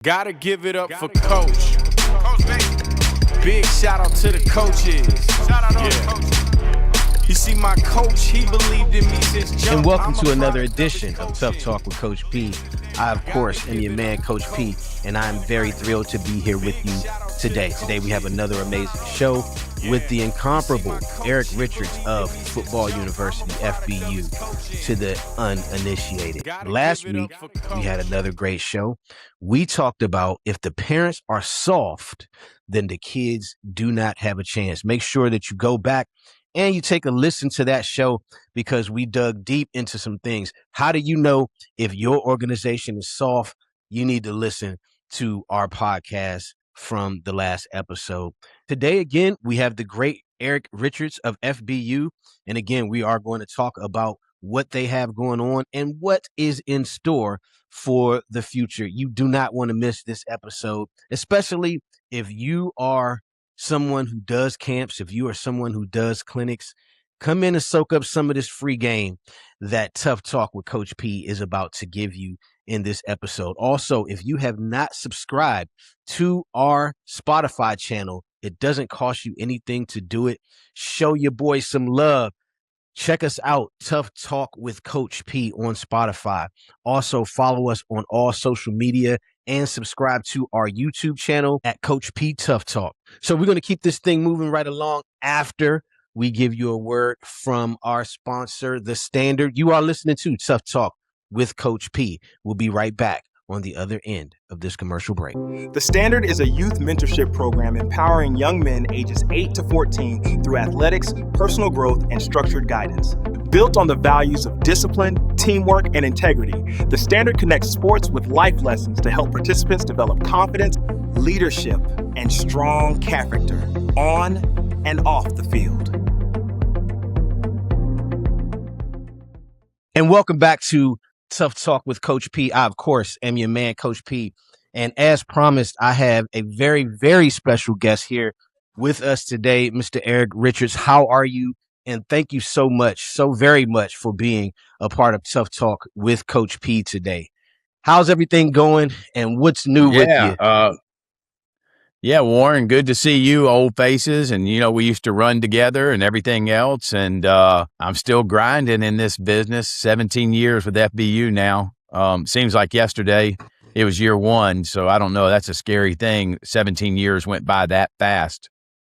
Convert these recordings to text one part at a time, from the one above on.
Gotta give it up for Coach. Big shout out to the coaches. Shout out all the coaches. You see, my coach, he believed in me since jump. And welcome to another edition of Tough Talk with Coach P. I, of course, am your man, Coach P, and I'm very thrilled to be here with you today. Today, we have another amazing show with the incomparable Erik Richards of Football University, FBU, to the uninitiated. Last week, we had another great show. We talked about if the parents are soft, then the kids do not have a chance. Make sure that you go back and you take a listen to that show because we dug deep into some things. How do you know if your organization is soft? You need to listen to our podcast from the last episode. Today, again, we have the great Erik Richards of FBU. And again, we are going to talk about what they have going on and what is in store for the future. You do not want to miss this episode, especially if you are someone who does camps, if you are someone who does clinics. Come in and soak up some of this free game that Tough Talk with Coach P is about to give you in this episode. Also, if you have not subscribed to our Spotify channel, it doesn't cost you anything to do it. Show your boys some love. Check us out, Tough Talk with Coach P on Spotify. Also, follow us on all social media and subscribe to our YouTube channel at Coach P Tough Talk. So we're going to keep this thing moving right along after we give you a word from our sponsor, The Standard. You are listening to Tough Talk with Coach P. We'll be right back on the other end of this commercial break. The Standard is a youth mentorship program empowering young men ages 8 to 14 through athletics, personal growth, and structured guidance. Built on the values of discipline, teamwork, and integrity, The Standard connects sports with life lessons to help participants develop confidence, leadership, and strong character on and off the field. And welcome back to Tough Talk with Coach P. I, of course, am your man, Coach P. And as promised, I have a very, very special guest here with us today, Mr. Erik Richards. How are you? And thank you so much, so very much for being a part of Tough Talk with Coach P today. How's everything going and what's new with you? Yeah, Warren, good to see you, old faces. And, we used to run together and everything else. And I'm still grinding in this business, 17 years with FBU now. Seems like yesterday it was year one. So I don't know. That's a scary thing. 17 years went by that fast.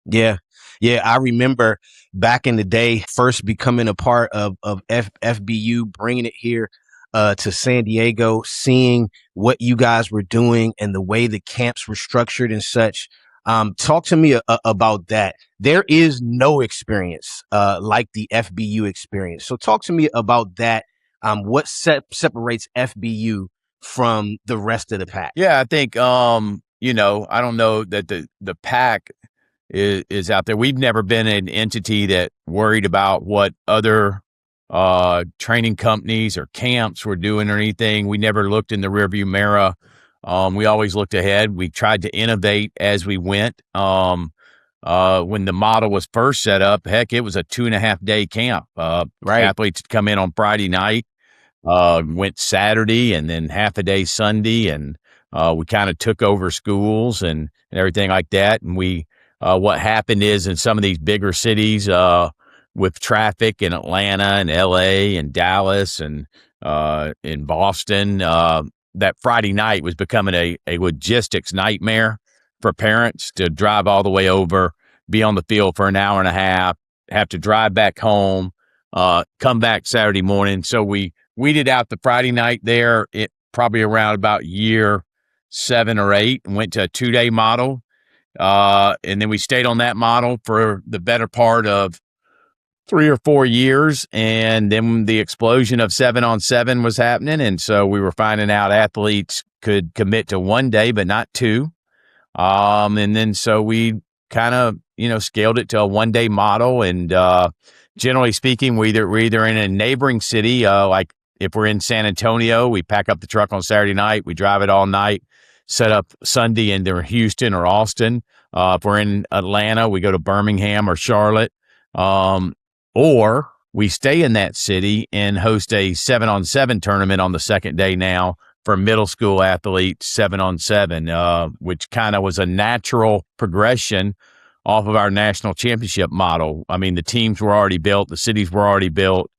Yeah. I remember back in the day, first becoming a part of FBU, bringing it here to San Diego, seeing what you guys were doing and the way the camps were structured and such. Talk to me about that. There is no experience like the FBU experience. So talk to me about that. What separates FBU from the rest of the pack? Yeah, I think, I don't know that the pack is out there. We've never been an entity that worried about what other training companies or camps were doing or anything. We never looked in the rearview mirror. We always looked ahead. We tried to innovate as we went. When the model was first set up, heck, it was a 2.5 day camp. Right. Athletes come in on Friday night, went Saturday and then half a day Sunday. And we kind of took over schools and everything like that. And what happened is in some of these bigger cities, with traffic in Atlanta and LA and Dallas and in Boston, that Friday night was becoming a logistics nightmare for parents to drive all the way over, be on the field for an hour and a half, have to drive back home, come back Saturday morning. So we weeded out the Friday night there, probably around about year 7 or 8, and went to a 2-day model. And then we stayed on that model for the better part of 3 or 4 years. And then the explosion of 7-on-7 was happening. And so we were finding out athletes could commit to 1 day, but not 2. And then so we kind of, scaled it to a 1-day model. And generally speaking, we're either in a neighboring city, like if we're in San Antonio, we pack up the truck on Saturday night, we drive it all night, set up Sunday in either Houston or Austin. If we're in Atlanta, we go to Birmingham or Charlotte. Or we stay in that city and host a 7-on-7 tournament on the second day now for middle school athletes 7-on-7, which kind of was a natural progression off of our national championship model. I mean, the teams were already built, the cities were already built.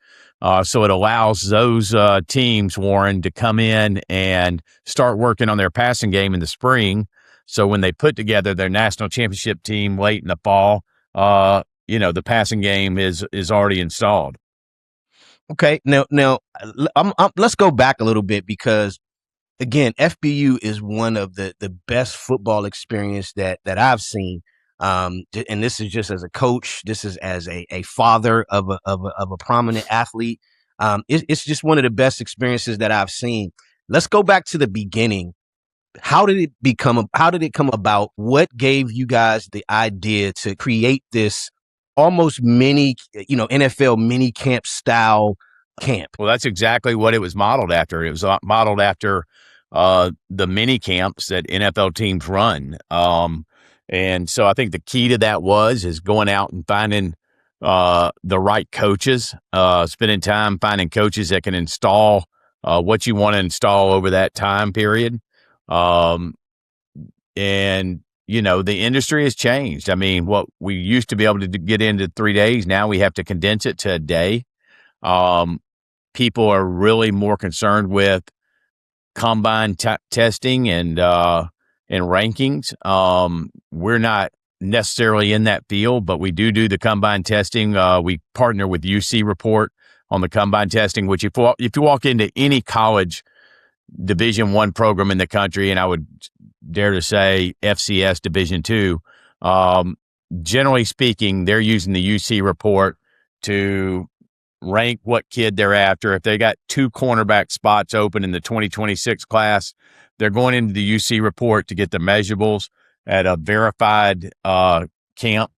So it allows those teams, Warren, to come in and start working on their passing game in the spring. So when they put together their national championship team late in the fall, the passing game is already installed. Okay, now let's go back a little bit, because again, FBU is one of the best football experience that I've seen. And this is just as a coach, this is as a father of a prominent athlete. It's just one of the best experiences that I've seen. Let's go back to the beginning. How did it come about? What gave you guys the idea to create this almost mini, NFL mini camp style camp? Well, that's exactly what it was modeled after. It was modeled after the mini camps that NFL teams run. And so I think the key to that is going out and finding the right coaches, spending time finding coaches that can install what you want to install over that time period. And, the industry has changed. I mean, what we used to be able to get into 3 days, now we have to condense it to a day. People are really more concerned with combine testing and rankings. We're not necessarily in that field, but we do the combine testing. We partner with UC Report on the combine testing, which if you walk into any college Division I program in the country, and I would dare to say FCS Division II, generally speaking, they're using the UC Report to rank what kid they're after. If they got 2 cornerback spots open in the 2026 class, they're going into the UC Report to get the measurables at a verified camp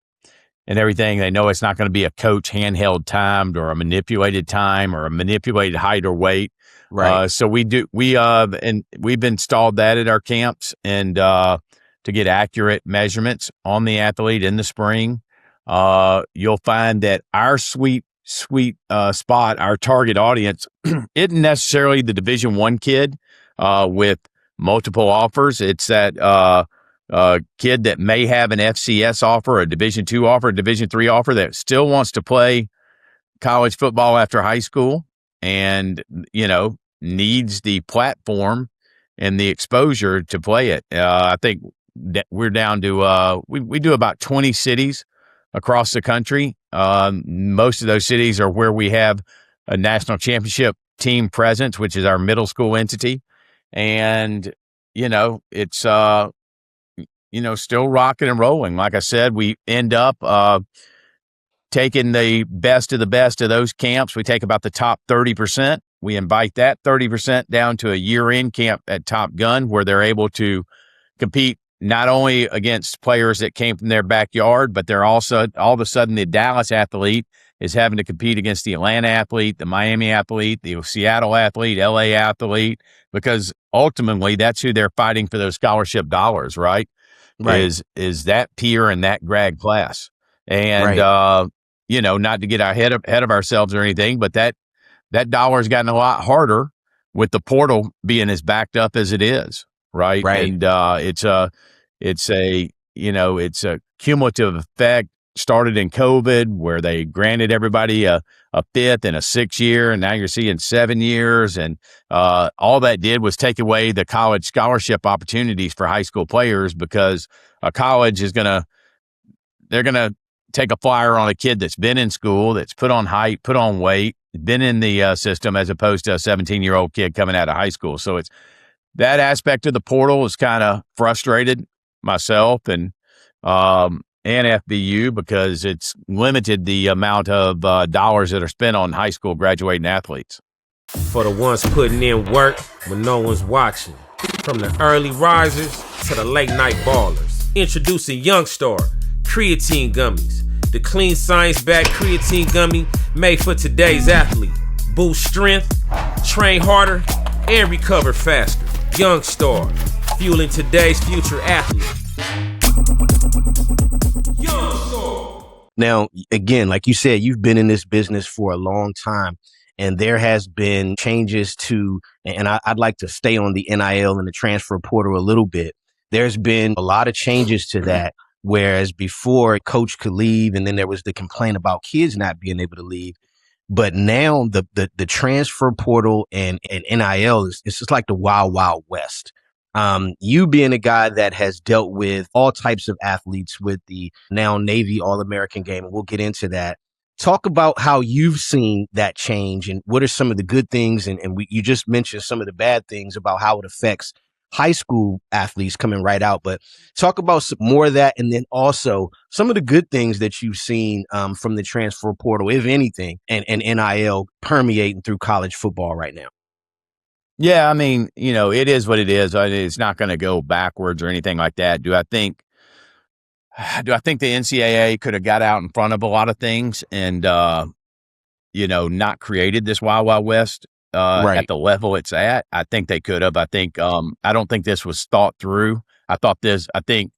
and everything. They know it's not going to be a coach handheld timed or a manipulated time or a manipulated height or weight. Right. So and we've installed that at our camps, and to get accurate measurements on the athlete in the spring. You'll find that our sweet spot, our target audience, isn't necessarily the Division I kid with multiple offers. It's that kid that may have an FCS offer, a Division II offer, a Division III offer, that still wants to play college football after high school and, needs the platform and the exposure to play it. I think that we're down to, we do about 20 cities across the country. Most of those cities are where we have a national championship team presence, which is our middle school entity. And, it's, still rocking and rolling. Like I said, we end up taking the best of those camps. We take about the top 30%. We invite that 30% down to a year-end camp at Top Gun, where they're able to compete not only against players that came from their backyard, but they're also, all of a sudden, the Dallas athlete is having to compete against the Atlanta athlete, the Miami athlete, the Seattle athlete, LA athlete, because ultimately that's who they're fighting for those scholarship dollars, right? Right. Is that peer and that grad class. And, right. Not to get ahead of ourselves or anything, but that dollar has gotten a lot harder with the portal being as backed up as it is. Right. Right. And it's a cumulative effect. Started in COVID, where they granted everybody a 5th and a 6th year, and now you're seeing 7 years. And all that did was take away the college scholarship opportunities for high school players, because a college they're going to take a flyer on a kid that's been in school, that's put on height, put on weight, been in the system, as opposed to a 17-year-old kid coming out of high school. So it's that aspect of the portal is kind of frustrated myself and FBU, because it's limited the amount of dollars that are spent on high school graduating athletes. For the ones putting in work when no one's watching. From the early risers to the late night ballers. Introducing Youngstar Creatine Gummies. The clean science-backed creatine gummy made for today's athlete. Boost strength, train harder, and recover faster. Youngstar, fueling today's future athlete. Now, again, like you said, you've been in this business for a long time. and there has been changes to, and I'd like to stay on the NIL and the transfer portal a little bit. There's been a lot of changes to that, whereas before a coach could leave and then there was the complaint about kids not being able to leave. But now the transfer portal and NIL it's just like the wild, wild west. You being a guy that has dealt with all types of athletes with the now Navy All-American game, and we'll get into that. Talk about how you've seen that change and what are some of the good things. And you just mentioned some of the bad things about how it affects high school athletes coming right out. But talk about some more of that. And then also some of the good things that you've seen from the transfer portal, if anything, and NIL permeating through college football right now. Yeah, I mean, it is what it is. It's not going to go backwards or anything like that. Do I think the NCAA could have got out in front of a lot of things and, not created this Wild Wild West at the level it's at? I think they could have. I think I don't think this was thought through. I think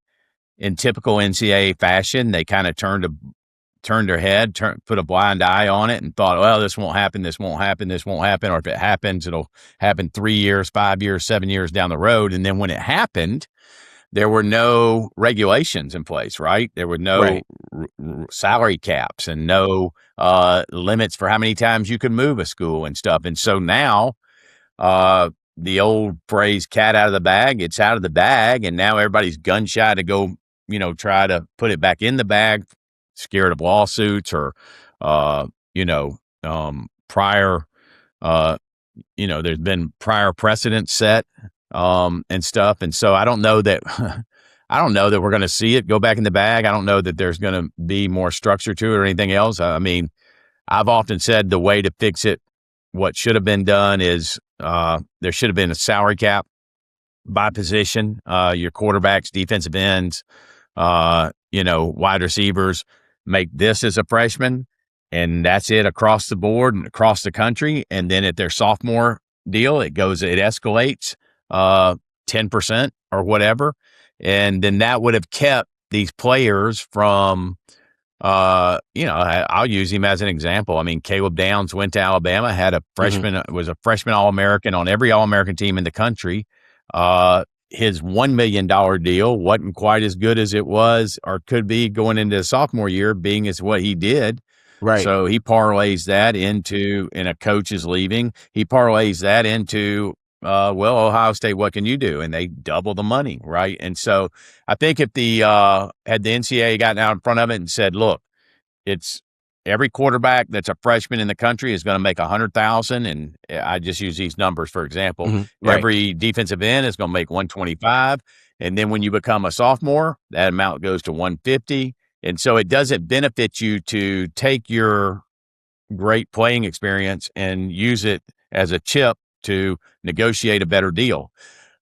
in typical NCAA fashion, they kind of turned their head, put a blind eye on it and thought, well, this won't happen. Or if it happens, it'll happen 3 years, 5 years, 7 years down the road. And then when it happened, there were no regulations in place, right? There were no salary caps and no limits for how many times you could move a school and stuff. And so now the old phrase, cat out of the bag, it's out of the bag. And now everybody's gun shy to go, try to put it back in the bag, scared of lawsuits or, prior, there's been prior precedent set and stuff. And so I don't know that we're going to see it go back in the bag. I don't know that there's going to be more structure to it or anything else. I mean, I've often said the way to fix it, what should have been done is there should have been a salary cap by position, your quarterbacks, defensive ends, wide receivers, make this as a freshman, and that's it across the board and across the country. And then at their sophomore deal, it escalates 10% or whatever. And then that would have kept these players from, I'll use him as an example. I mean, Caleb Downs went to Alabama, had a freshman, was a freshman All-American on every All-American team in the country. His $1 million deal wasn't quite as good as it was or could be going into his sophomore year, being as what he did. Right. So he parlays that into, and a coach is leaving. He parlays that into, Ohio State, what can you do? And they double the money, right? And so I think if had the NCAA gotten out in front of it and said, look, it's every quarterback that's a freshman in the country is going to make $100,000, and I just use these numbers for example. Right. Every defensive end is going to make $125, and then when you become a sophomore, that amount goes to $150. And so it doesn't benefit you to take your great playing experience and use it as a chip to negotiate a better deal.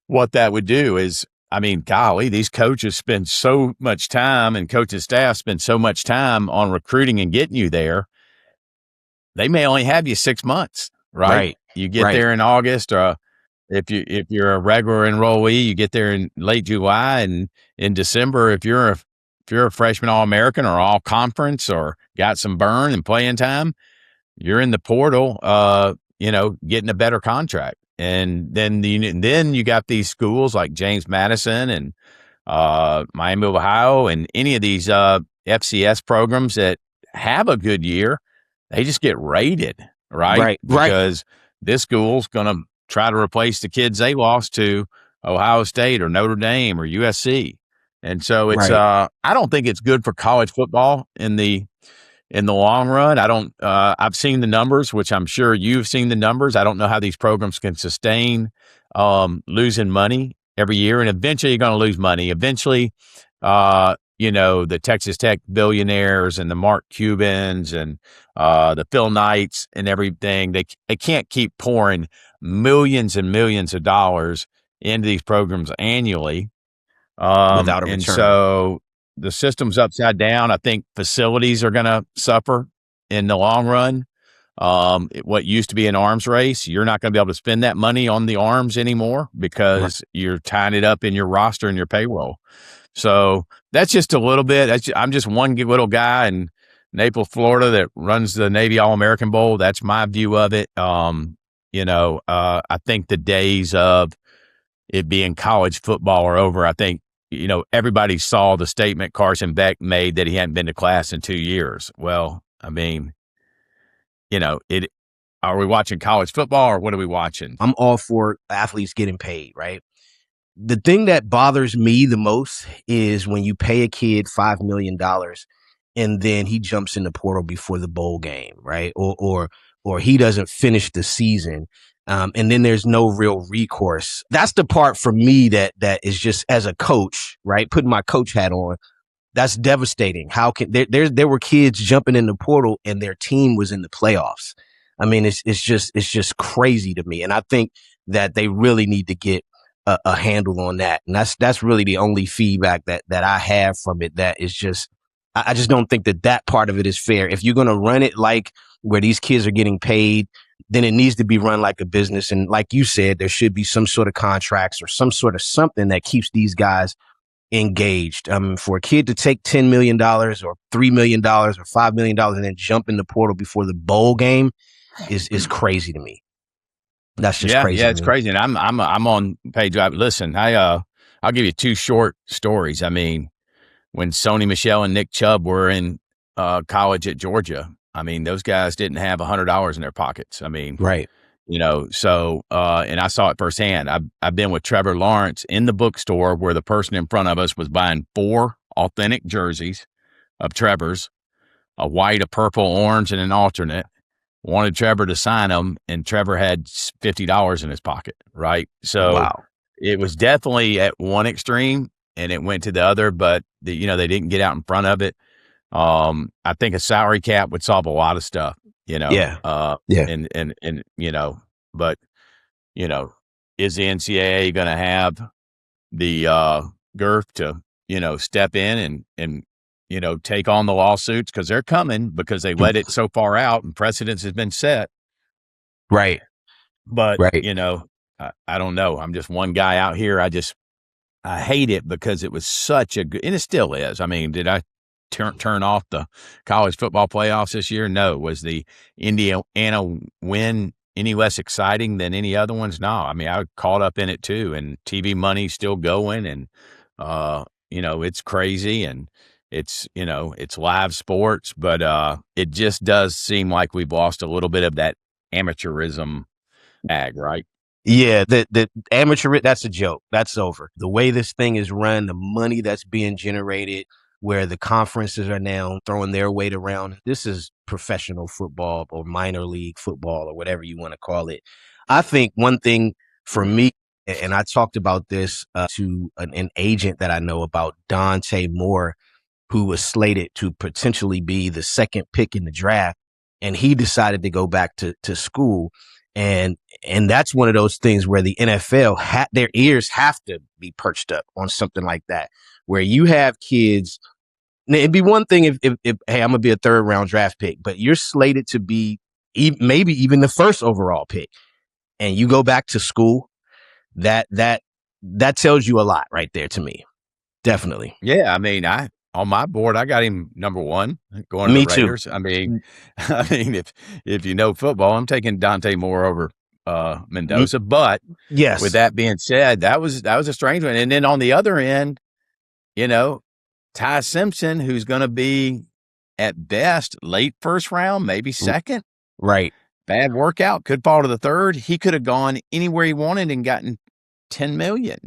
What that would do is, I mean, golly, these coaches spend so much time and coaching staff spend so much time on recruiting and getting you there. They may only have you 6 months, right? You get there in August, or if you're a regular enrollee, you get there in late July, and in December, if you're a freshman All-American or all conference or got some burn and playing time, you're in the portal, getting a better contract. And then you got these schools like James Madison and Miami of Ohio and any of these FCS programs that have a good year, they just get raided, right? Because this school's going to try to replace the kids they lost to Ohio State or Notre Dame or USC. And so it's I don't think it's good for college football in the long run. I've seen the numbers, which I'm sure you've seen the numbers. I don't know how these programs can sustain losing money every year. And eventually you're going to lose money. Eventually, the Texas Tech billionaires and the Mark Cubans and the Phil Knights and everything, they can't keep pouring millions and millions of dollars into these programs annually without a return. And so the system's upside down. I think facilities are going to suffer in the long run. What used to be an arms race, you're not going to be able to spend that money on the arms anymore because you're tying it up in your roster and your payroll. So that's just a little bit. I'm just one little guy, and Naples, Florida, that runs the Navy All-American Bowl. That's my view of it. I think the days of it being college football are over. I think, everybody saw the statement Carson Beck made that he hadn't been to class in 2 years. Well, I mean, are we watching college football or what are we watching? I'm all for athletes getting paid, right? The thing that bothers me the most is when you pay a kid $5 million and then he jumps in the portal before the bowl game, right? Or he doesn't finish the season. And then there's no real recourse. That's the part for me that is just, as a coach, right? Putting my coach hat on, that's devastating. How can there were kids jumping in the portal and their team was in the playoffs. I mean, it's just crazy to me. And I think that they really need to get a handle on that. And that's really the only feedback that I have from it. That is just, I just don't think that part of it is fair. If you're going to run it like where these kids are getting paid, then it needs to be run like a business. And like you said, there should be some sort of contracts or some sort of something that keeps these guys engaged. For a kid to take $10 million or $3 million or $5 million and then jump in the portal before the bowl game is crazy to me. That's just crazy. Yeah, it's crazy. And I'm on page. Listen, I'll give you two short stories. I mean, when Sony Michel and Nick Chubb were in college at Georgia, I mean, those guys didn't have $100 in their pockets. I mean, right. So and I saw it firsthand. I've been with Trevor Lawrence in the bookstore where the person in front of us was buying 4 authentic jerseys of Trevor's, a white, a purple, orange, and an alternate. Wanted Trevor to sign them, and Trevor had $50 in his pocket, right? So wow. It was definitely at one extreme, and it went to the other, but they didn't get out in front of it. I think a salary cap would solve a lot of stuff, Yeah. And but is the NCAA going to have the girth to step in and take on the lawsuits, because they're coming, because they let it so far out and precedence has been set. Right. But, right. I don't know. I'm just one guy out here. I hate it because it was such a good, and it still is. I mean, did I turn off the college football playoffs this year? No. Was the Indiana win any less exciting than any other ones? No. I mean, I was caught up in it too, and TV money's still going, and, it's crazy, and it's live sports, but it just does seem like we've lost a little bit of that amateurism ag, right? Yeah, the amateur, that's a joke. That's over. The way this thing is run, the money that's being generated, where the conferences are now throwing their weight around, this is professional football or minor league football or whatever you want to call it. I think one thing for me, and I talked about this to an agent that I know about, Dante Moore, who was slated to potentially be the second pick in the draft, and he decided to go back to school. And that's one of those things where the NFL their ears have to be perched up on something like that, where you have kids. Now, it'd be one thing if hey, I'm gonna be a 3rd round draft pick, but you're slated to be maybe even the 1st overall pick, and you go back to school. That tells you a lot right there to me. Definitely. Yeah, I mean, on my board, I got him number 1 going to the Raiders. Too. I mean, if you know football, I'm taking Dante Moore over Mendoza. But yes, with that being said, that was a strange one. And then on the other end, Ty Simpson, who's going to be at best late 1st round, maybe 2nd. Right. Bad workout, could fall to the 3rd. He could have gone anywhere he wanted and gotten $10 million,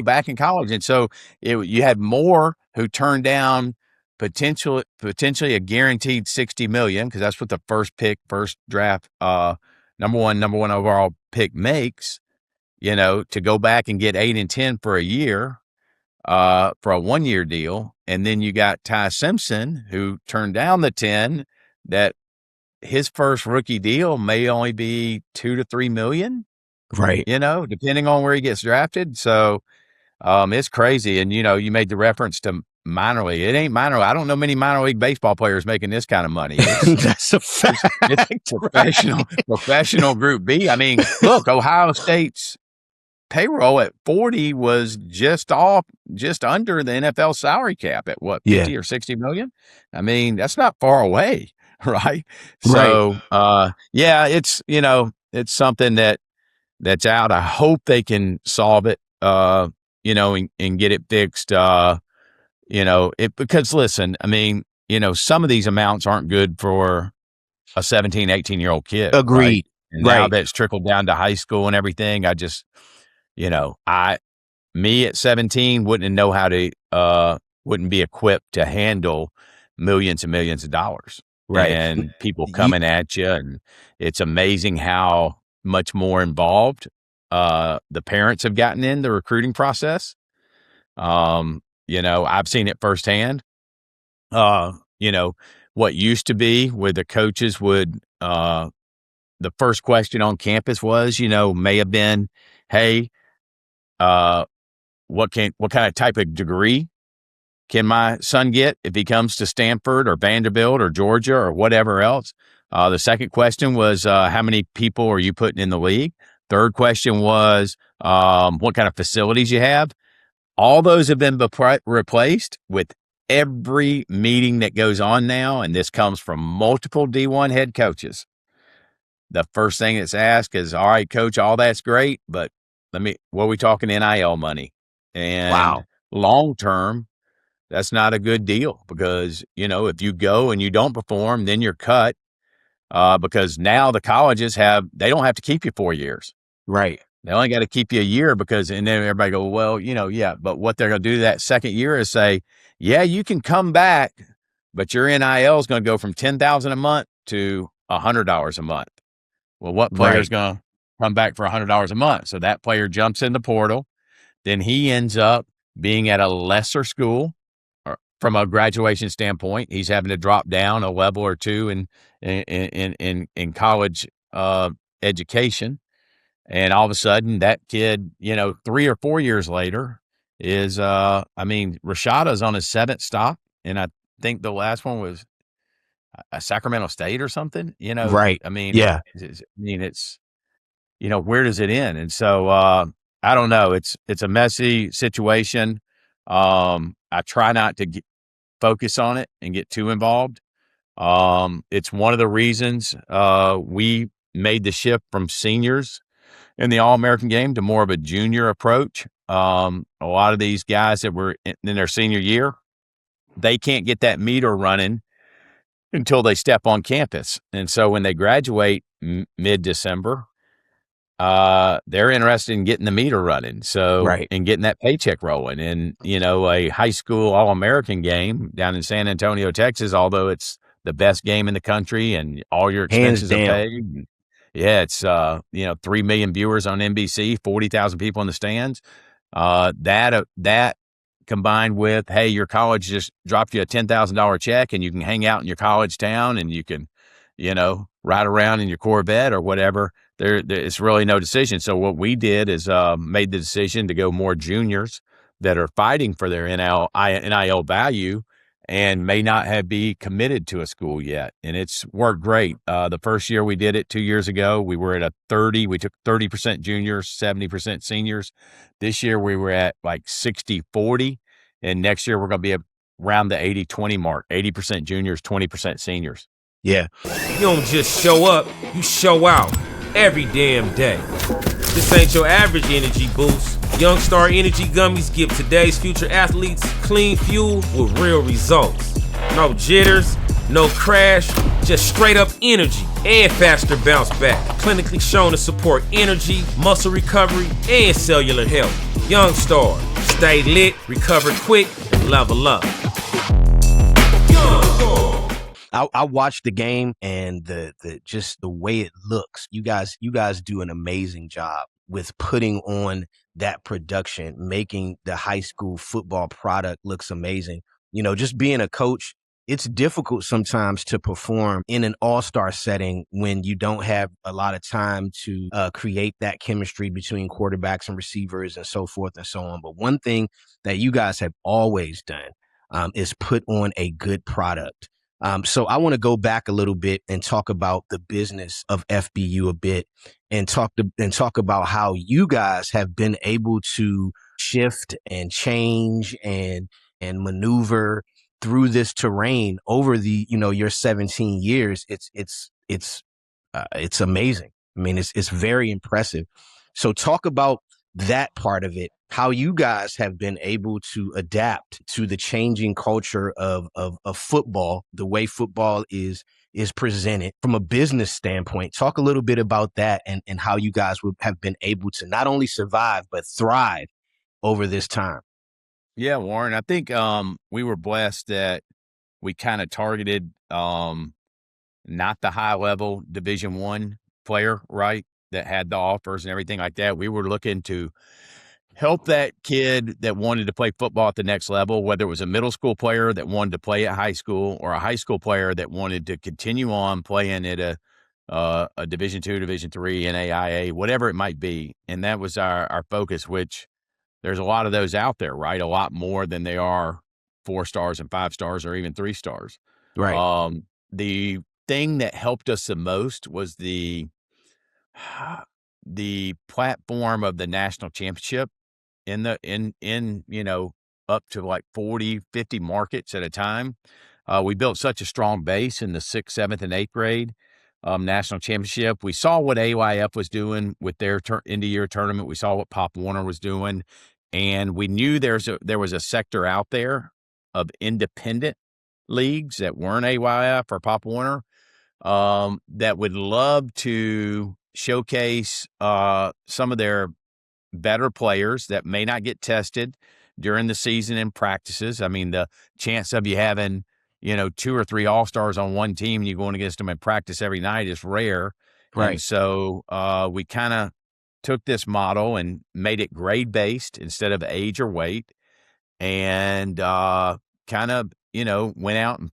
back in college. And so you had Moore, who turned down potentially a guaranteed $60 million, because that's what the first draft, number one overall pick makes, to go back and get 8 and 10 for a year, for a 1-year deal. And then you got Ty Simpson, who turned down the 10, that his first rookie deal may only be $2 to $3 million. Right. Depending on where he gets drafted. So it's crazy. And, you made the reference to minor league. It ain't minor league. I don't know many minor league baseball players making this kind of money. That's a fact. It's professional Group B. I mean, look, Ohio State's payroll at 40 was just under the NFL salary cap at what, 50 or 60 million? I mean, that's not far away, right? So, yeah, it's, it's something that's out. I hope they can solve it, and get it fixed. Because listen, I mean, some of these amounts aren't good for a 17, 18-year-old kid. Right? Agreed. And now that's trickled down to high school and everything. I just, me at 17 wouldn't know how to, wouldn't be equipped to handle millions and millions of dollars. Right. And people coming at you. And it's amazing how much more involved the parents have gotten in the recruiting process. I've seen it firsthand. What used to be where the coaches would, the first question on campus was, may have been, hey, what kind of type of degree can my son get if he comes to Stanford or Vanderbilt or Georgia or whatever else? The second question was, how many people are you putting in the league? Third question was, what kind of facilities you have? All those have been replaced with every meeting that goes on now, and this comes from multiple D1 head coaches. The first thing that's asked is, all right, coach, all that's great, but what are we talking NIL money? And long term, that's not a good deal because, if you go and you don't perform, then you're cut because now the colleges they don't have to keep you 4 years. Right. They only got to keep you a year and then everybody go, well, yeah, but what they're going to do that second year is say, yeah, you can come back, but your NIL is going to go from $10,000 a month to $100 a month. Well, what player is going to come back for $100 a month? So that player jumps in the portal. Then he ends up being at a lesser school from a graduation standpoint. He's having to drop down a level or two in college education. And all of a sudden that kid, 3 or 4 years later is, Rashada's on his 7th stop. And I think the last one was Sacramento State or something, Right. I mean, it's, where does it end? And so, I don't know. It's a messy situation. I try not to focus on it and get too involved. It's one of the reasons, we made the shift from seniors in the All-American game to more of a junior approach. A lot of these guys that were in their senior year, they can't get that meter running until they step on campus. And so when they graduate mid-December, they're interested in getting the meter running. So, and getting that paycheck rolling. And, a high school All-American game down in San Antonio, Texas, although it's the best game in the country and all your expenses are paid. Yeah, it's, 3 million viewers on NBC, 40,000 people in the stands. That combined with, hey, your college just dropped you a $10,000 check and you can hang out in your college town and you can, ride around in your Corvette or whatever. It's really no decision. So what we did is made the decision to go more juniors that are fighting for their NIL value and may not be committed to a school yet. And it's worked great. The first year we did it 2 years ago, we were at we took 30% juniors, 70% seniors. This year we were at like 60-40. And next year we're going to be around the 80-20 mark, 80% juniors, 20% seniors. Yeah. You don't just show up, you show out every damn day. This ain't your average energy boost. Young Star Energy Gummies give today's future athletes clean fuel with real results. No jitters, no crash, just straight up energy and faster bounce back. Clinically shown to support energy, muscle recovery, and cellular health. Young Star, stay lit, recover quick, and level up. Young Star. I watched the game and the just the way it looks. You guys do an amazing job with putting on that production, making the high school football product looks amazing. Just being a coach, it's difficult sometimes to perform in an all-star setting when you don't have a lot of time to create that chemistry between quarterbacks and receivers and so forth and so on. But one thing that you guys have always done is put on a good product. So I want to go back a little bit and talk about the business of FBU a bit, and talk about how you guys have been able to shift and change and maneuver through this terrain over the, your 17 years. It's amazing. I mean, it's very impressive. So talk about that part of it, how you guys have been able to adapt to the changing culture of football, the way football is presented from a business standpoint. Talk a little bit about that, and how you guys have been able to not only survive, but thrive over this time. Yeah, Warren, I think we were blessed that we kind of targeted not the high level Division I player, right, that had the offers and everything like that. We were looking to help that kid that wanted to play football at the next level, whether it was a middle school player that wanted to play at high school or a high school player that wanted to continue on playing at a Division II, Division III, NAIA, whatever it might be. And that was our focus, which there's a lot of those out there, right? A lot more than they are 4 stars and 5 stars or even 3 stars. Right. The thing that helped us the most was the platform of the national championship in up to like 40, 50 markets at a time. We built such a strong base in the 6th, 7th, and 8th grade national championship. We saw what AYF was doing with their end-of-year tournament. We saw what Pop Warner was doing, and we knew there was a sector out there of independent leagues that weren't AYF or Pop Warner that would love to showcase some of their better players that may not get tested during the season and practices. I mean, the chance of you having, 2 or 3 all-stars on one team and you going against them in practice every night is rare. Right. And so we kind of took this model and made it grade-based instead of age or weight, and kind of, went out and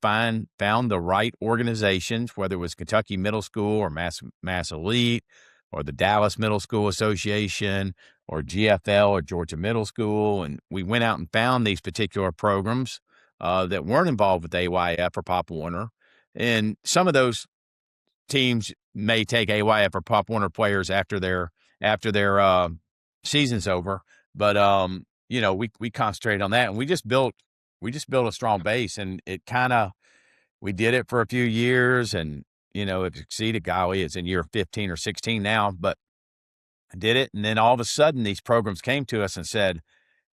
found the right organizations, whether it was Kentucky Middle School or Mass Elite or the Dallas Middle School Association or GFL or Georgia Middle School. And we went out and found these particular programs that weren't involved with AYF or Pop Warner. And some of those teams may take AYF or Pop Warner players after their season's over. But, we concentrated on that, and we just built a strong base, and we did it for a few years, and, it succeeded. Golly, it's in year 15 or 16 now, but I did it. And then all of a sudden these programs came to us and said,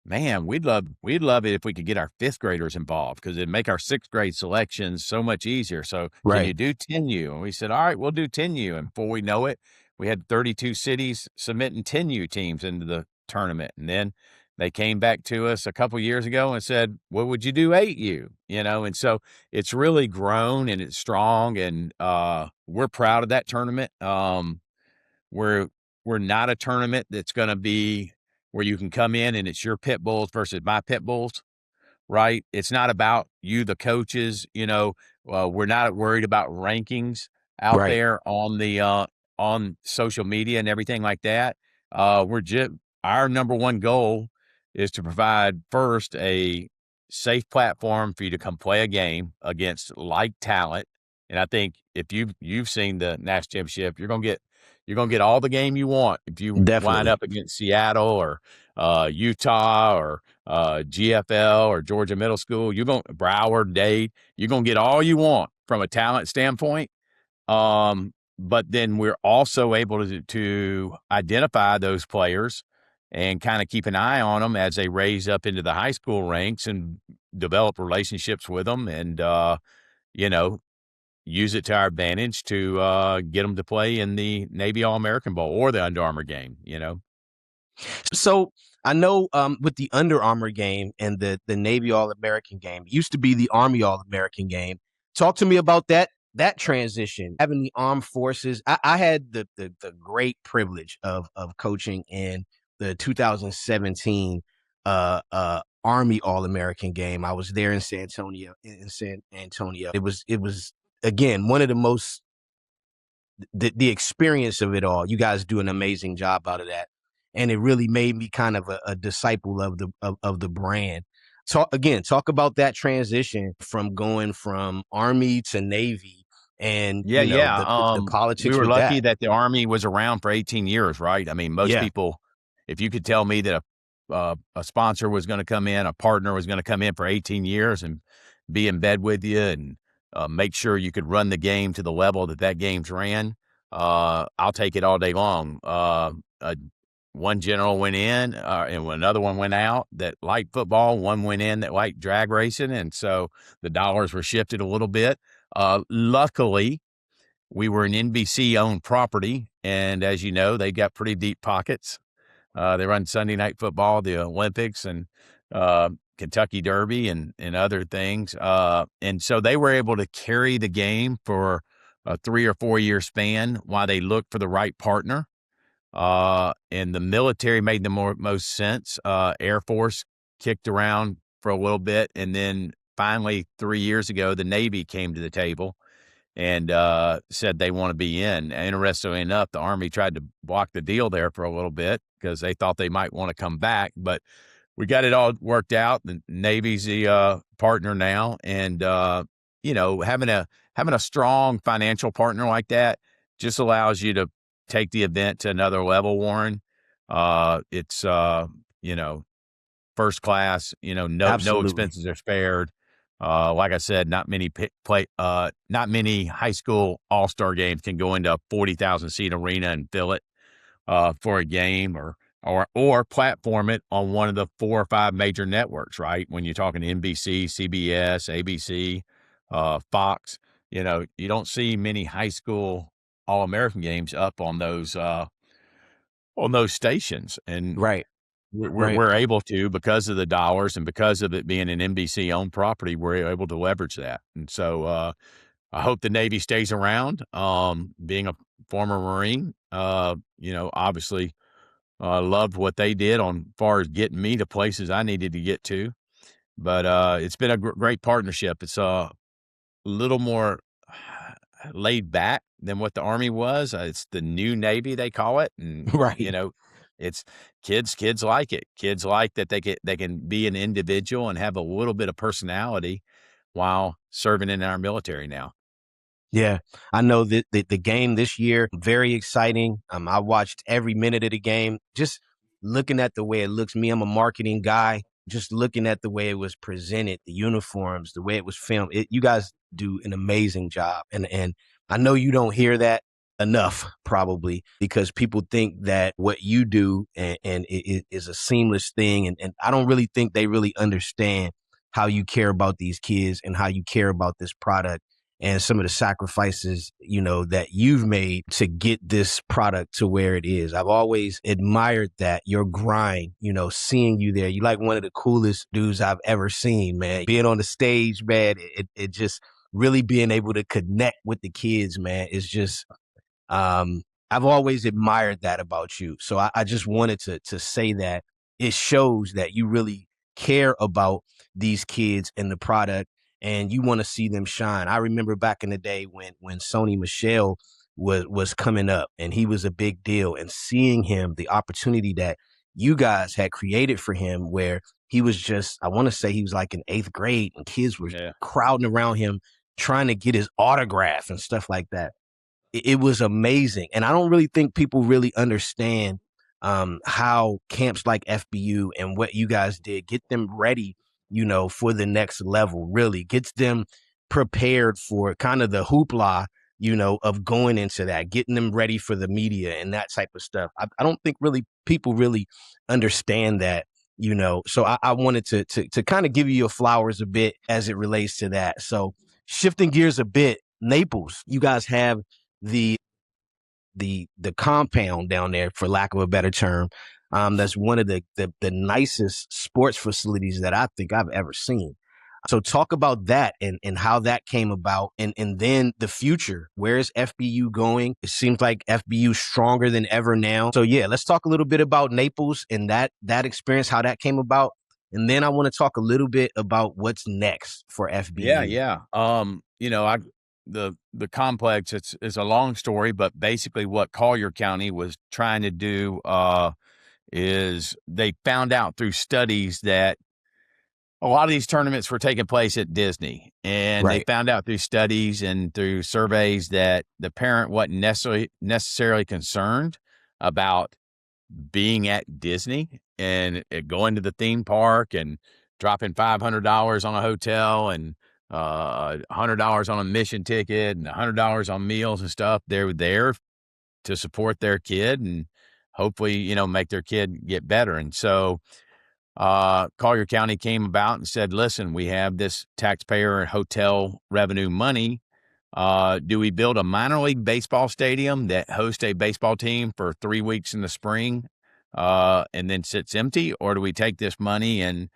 man, we'd love it if we could get our 5th graders involved, because it'd make our 6th grade selections so much easier. So can you do 10U? And we said, all right, we'll do 10U. And before we know it, we had 32 cities submitting 10U teams into the tournament. And then they came back to us a couple years ago and said, what would you do 8U? And so it's really grown and it's strong, and we're proud of that tournament. We're not a tournament that's going to be where you can come in and it's your pit bulls versus my pit bulls, right? It's not about you, the coaches. We're not worried about rankings out Right. there on the on social media and everything like that. Our number one goal is to provide first a safe platform for you to come play a game against like talent. And I think if you've seen the national championship, you're gonna get all the game you want. If you line up against Seattle or Utah or GFL or Georgia Middle School, Broward, Dade, you're gonna get all you want from a talent standpoint. But then we're also able to identify those players and kind of keep an eye on them as they raise up into the high school ranks and develop relationships with them, and use it to our advantage to get them to play in the Navy All-American Bowl or the Under Armour game. So I know with the Under Armour game and the Navy All-American game, it used to be the Army All-American game. Talk to me about that transition, having the armed forces. I had the great privilege of coaching in the 2017 Army All-American game. I was there in San Antonio. It was again one of the most the experience of it all. You guys do an amazing job out of that, and it really made me kind of a disciple of the brand. talk about that transition from going from Army to Navy and, Yeah, yeah. the We politics were with lucky that. that the Army was around for 18 years, right? I mean, most Yeah. people, if you could tell me that a sponsor was going to come in, a partner was going to come in for 18 years and be in bed with you and make sure you could run the game to the level that game's ran, I'll take it all day long. One general went in and another one went out that liked football. One went in that liked drag racing. And so the dollars were shifted a little bit. Luckily, we were an NBC-owned property, and as you know, they got pretty deep pockets. They run Sunday Night Football, the Olympics, and Kentucky Derby, and other things. And so they were able to carry the game for a 3 or 4 year span while they looked for the right partner. And the military made the most sense. Air Force kicked around for a little bit, and then finally 3 years ago, the Navy came to the table and said they want to be in. Interestingly enough, the Army tried to block the deal there for a little bit because they thought they might want to come back, but we got it all worked out. The Navy's the partner now, and having a strong financial partner like that just allows you to take the event to another level, Warren. It's first class. No Absolutely. expenses are spared. Like I said, not many high school all-star games can go into a 40,000 seat arena and fill it for a game, or platform it on one of the 4 or 5 major networks. Right, when you're talking NBC, CBS, ABC, Fox, you don't see many high school All-American games up on those stations, and Right. we're able to, because of the dollars and because of it being an NBC owned property, we're able to leverage that. And so I hope the Navy stays around. Being a former Marine, obviously loved what they did on far as getting me to places I needed to get to. But it's been a great partnership. It's a little more laid back than what the Army was. It's the new Navy, they call it. And, Right. it's kids like it. Kids like that they can be an individual and have a little bit of personality while serving in our military now. Yeah, I know that the game this year, very exciting. I watched every minute of the game, just looking at the way it looks. Me, I'm a marketing guy. Just looking at the way it was presented, the uniforms, the way it was filmed. You guys do an amazing job, and I know you don't hear that enough, probably because people think that what you do and it is a seamless thing, and I don't really think they really understand how you care about these kids and how you care about this product and some of the sacrifices, that you've made to get this product to where it is. I've always admired that, your grind, seeing you there. You're like one of the coolest dudes I've ever seen, man. Being on the stage, man, it just really being able to connect with the kids, man, is just, I've always admired that about you. So I just wanted to say that it shows that you really care about these kids and the product, and you want to see them shine. I remember back in the day when Sony Michel was coming up and he was a big deal, and seeing him, the opportunity that you guys had created for him, where he was just, I want to say he was like in 8th grade and kids were crowding around him trying to get his autograph and stuff like that. It was amazing. And I don't really think people really understand how camps like FBU and what you guys did get them ready, for the next level, really gets them prepared for kind of the hoopla, of going into that, getting them ready for the media and that type of stuff. I don't think really people really understand that, so I wanted to kind of give you your flowers a bit as it relates to that. So shifting gears a bit, Naples, you guys have the compound down there, for lack of a better term. That's one of the nicest sports facilities that I think I've ever seen. So talk about that and how that came about, and then the future. Where is FBU going? It seems like FBU stronger than ever now. So yeah, let's talk a little bit about Naples and that experience, how that came about. And then I want to talk a little bit about what's next for FBU. Yeah. The complex, it's a long story, but basically what Collier County was trying to do is they found out through studies that a lot of these tournaments were taking place at Disney, and they found out through studies and through surveys that the parent wasn't necessarily concerned about being at Disney and going to the theme park and dropping $500 on a hotel and $100 on a mission ticket and $100 on meals and stuff. They were there to support their kid and hopefully, make their kid get better. And so Collier County came about and said, listen, we have this taxpayer hotel revenue money. Do we build a minor league baseball stadium that hosts a baseball team for 3 weeks in the spring and then sits empty? Or do we take this money and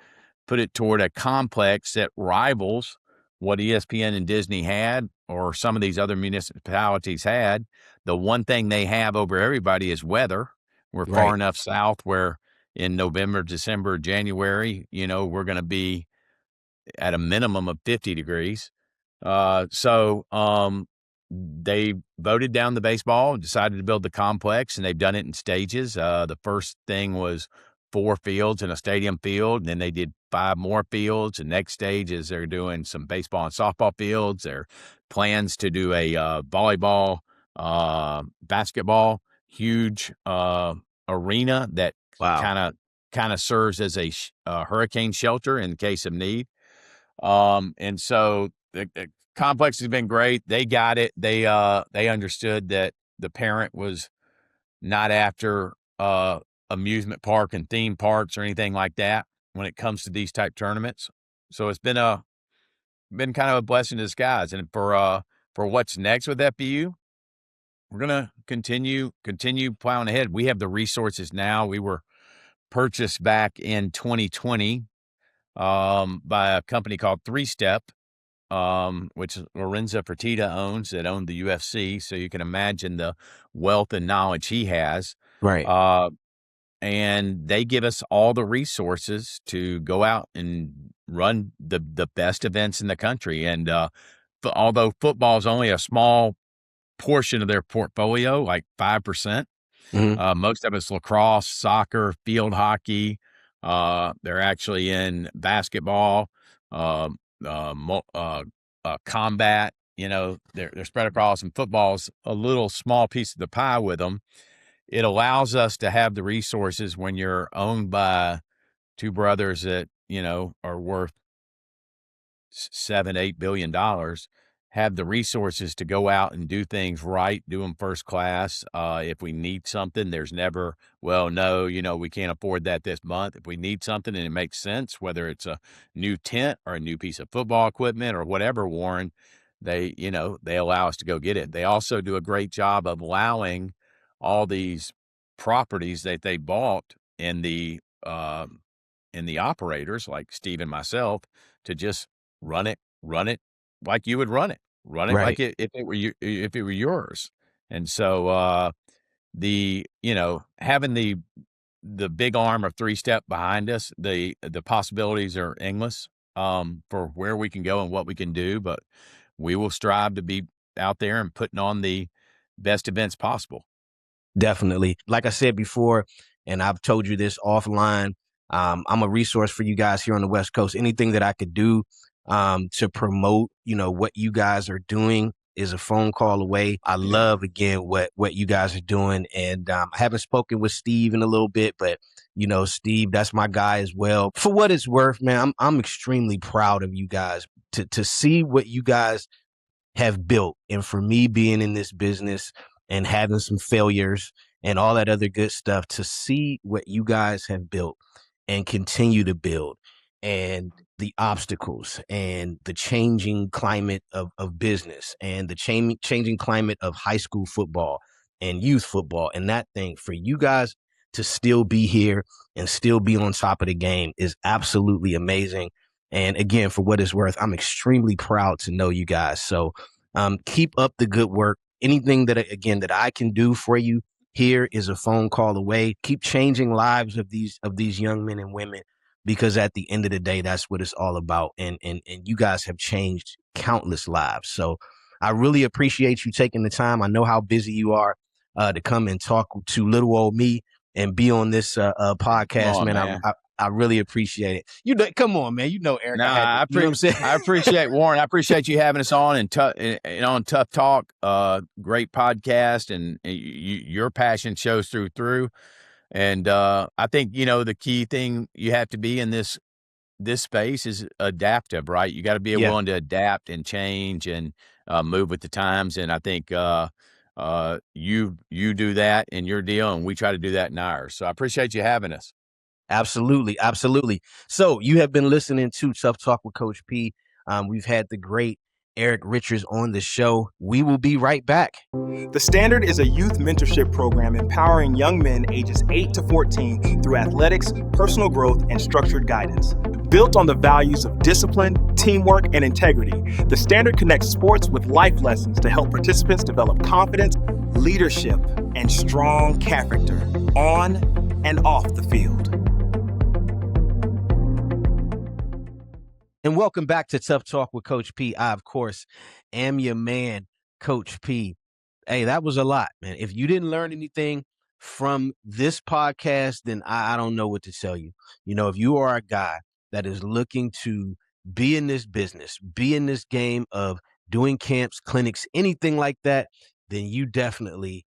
put it toward a complex that rivals what ESPN and Disney had or some of these other municipalities had? The one thing they have over everybody is weather. We're far enough south where in November, December, January, we're going to be at a minimum of 50 degrees. So they voted down the baseball, decided to build the complex, and they've done it in stages. The first thing was 4 fields and a stadium field, and then they did 5 more fields. The next stage is they're doing some baseball and softball fields. There plans to do a volleyball, basketball, huge arena that kind of serves as a hurricane shelter in case of need. And so the complex has been great. They got it. They understood that the parent was not after amusement park and theme parks or anything like that when it comes to these type tournaments. So it's been kind of a blessing in disguise. And for what's next with FBU, we're gonna continue plowing ahead. We have the resources now. We were purchased back in 2020 by a company called 3Step, which Lorenzo Fertitta owns, that owned the UFC. So you can imagine the wealth and knowledge he has. Right. And they give us all the resources to go out and run the best events in the country. And although football is only a small portion of their portfolio, like 5%, most of it's lacrosse, soccer, field hockey. They're actually in basketball, combat. They're spread across, and football's a little small piece of the pie with them. It allows us to have the resources when you're owned by 2 brothers that, are worth $7-8 billion, have the resources to go out and do things right, do them first class. If we need something, there's never, well, no, we can't afford that this month. If we need something and it makes sense, whether it's a new tent or a new piece of football equipment or whatever, Warren, they allow us to go get it. They also do a great job of allowing all these properties that they bought in the operators like Steve and myself to just run it like you would run it like if it were yours. And so having the big arm of 3Step behind us, the possibilities are endless for where we can go and what we can do, but we will strive to be out there and putting on the best events possible. Definitely. Like I said before, and I've told you this offline, I'm a resource for you guys here on the West Coast. Anything that I could do to promote, what you guys are doing is a phone call away. I love, again, what you guys are doing. And I haven't spoken with Steve in a little bit, but, Steve, that's my guy as well. For what it's worth, man, I'm extremely proud of you guys to see what you guys have built. And for me being in this business and having some failures and all that other good stuff, to see what you guys have built and continue to build, and the obstacles and the changing climate of business and the changing climate of high school football and youth football, and that thing, for you guys to still be here and still be on top of the game is absolutely amazing. And again, for what it's worth, I'm extremely proud to know you guys. So keep up the good work. Anything that I can do for you here is a phone call away. Keep changing lives of these young men and women, because at the end of the day, that's what it's all about. And you guys have changed countless lives. So I really appreciate you taking the time. I know how busy you are to come and talk to little old me and be on this podcast, man. I really appreciate it. You know, come on, man. You know, Eric. No, you know what I'm saying? I appreciate Warren. I appreciate you having us on and on TUFF Talk. Great podcast, and your passion shows through. And I think the key thing you have to be in this space is adaptive, right? You got to be willing to adapt and change and move with the times. And I think you do that in your deal, and we try to do that in ours. So I appreciate you having us. Absolutely. Absolutely. So you have been listening to TUFF Talk with Coach P. We've had the great Erik Richards on the show. We will be right back. The Standard is a youth mentorship program empowering young men ages 8 to 14 through athletics, personal growth, and structured guidance. Built on the values of discipline, teamwork, and integrity, The Standard connects sports with life lessons to help participants develop confidence, leadership, and strong character on and off the field. And welcome back to TUFF Talk with Coach P. I, of course, am your man, Coach P. Hey, that was a lot, man. If you didn't learn anything from this podcast, then I don't know what to tell you. If you are a guy that is looking to be in this business, be in this game of doing camps, clinics, anything like that, then you definitely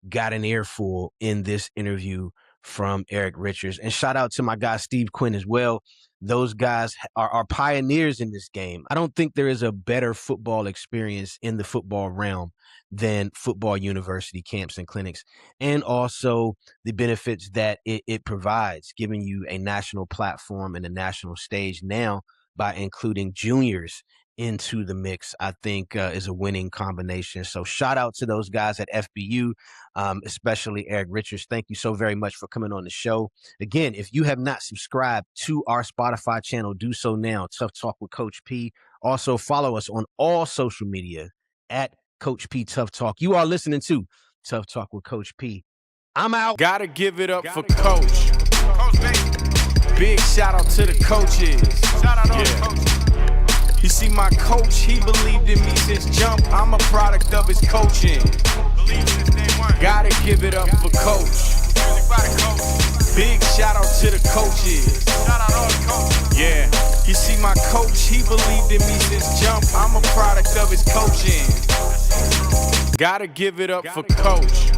got an earful in this interview from Erik Richards. And shout out to my guy, Steve Quinn, as well. Those guys are pioneers in this game. I don't think there is a better football experience in the football realm than football university camps and clinics, and also the benefits that it provides, giving you a national platform and a national stage now by including juniors into the mix, I think is a winning combination. So shout out to those guys at FBU, especially Erik Richards. Thank you so very much for coming on the show. Again, if you have not subscribed to our Spotify channel, do so now. TUFF Talk with Coach P. Also follow us on all social media at Coach P TUFF Talk. You are listening to TUFF Talk with Coach P. I'm out. Gotta give it up for Coach. Big shout out to the coaches. Shout out to the coaches. You see, my coach, he believed in me since jump. I'm a product of his coaching. Gotta give it up for Coach. Big shout out to the coaches. Yeah. You see, my coach, he believed in me since jump. I'm a product of his coaching. Gotta give it up for Coach.